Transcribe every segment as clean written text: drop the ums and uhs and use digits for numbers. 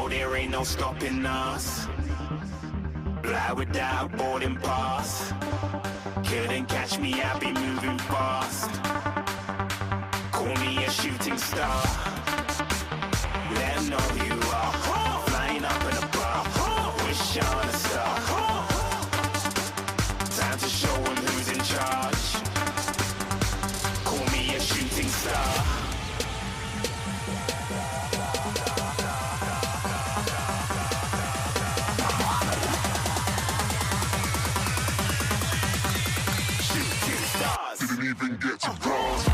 know there ain't no stopping us. Fly without boarding pass. Couldn't catch me, I be moving fast. Call me a shooting star. Let 'em know who you are. Flying up in a bar. Wish on a star. Time to show 'em who's in charge. Call me a shooting star. Didn't even get to cross.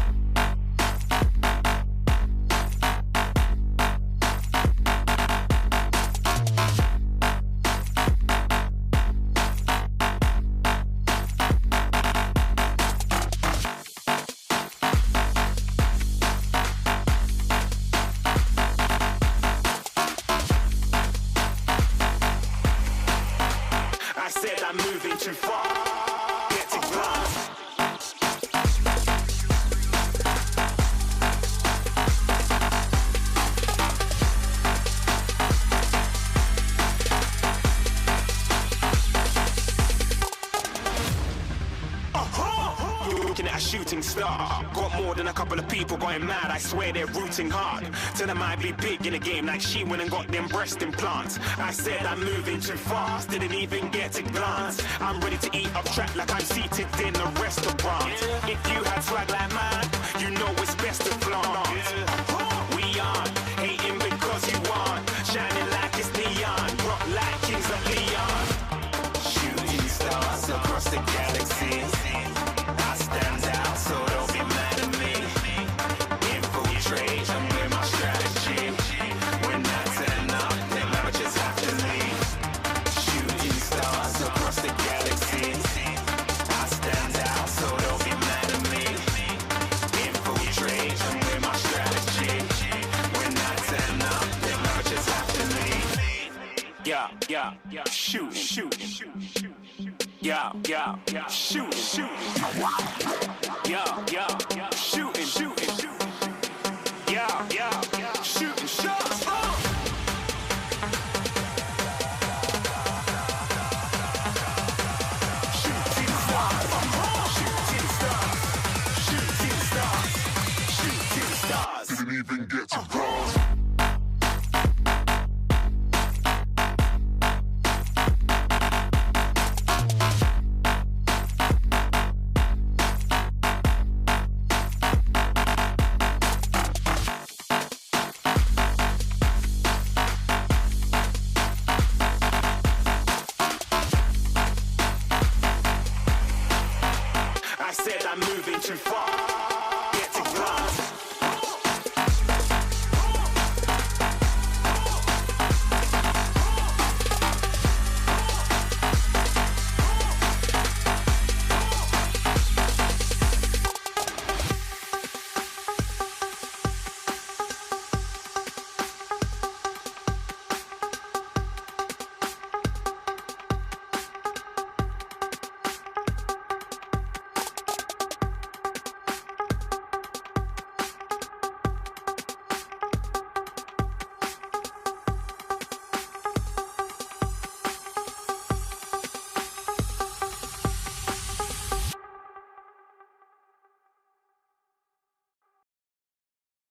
I said I'm moving too far. Get to glass. Looking at a shooting star. Got more than a couple of people going mad. I swear they're rooting hard. Tell them I be big in the game like she went and got them breast implants. I said I'm moving too fast. Didn't even get to glance. I'm ready to eat up track like I'm seated in a restaurant. If you had swag like mine, you know it's best to flaunt. We aren't hating because you aren't. Shining like it's neon. Rock like kings of Leon. Shooting stars across the galaxy. I stand out, so don't be mad at me. Infiltrate, I'm with my strategy. When I turn up, then amateurs have to leave. Shooting stars across the galaxy. I stand out, so don't be mad at me. Infiltrate, I'm with my strategy. When I turn up, then amateurs have to leave. Yeah, shooting. Yeah, shooting. Yeah, shooting. Yeah, shooting shots. Shooting stars. Didn't even get to cross.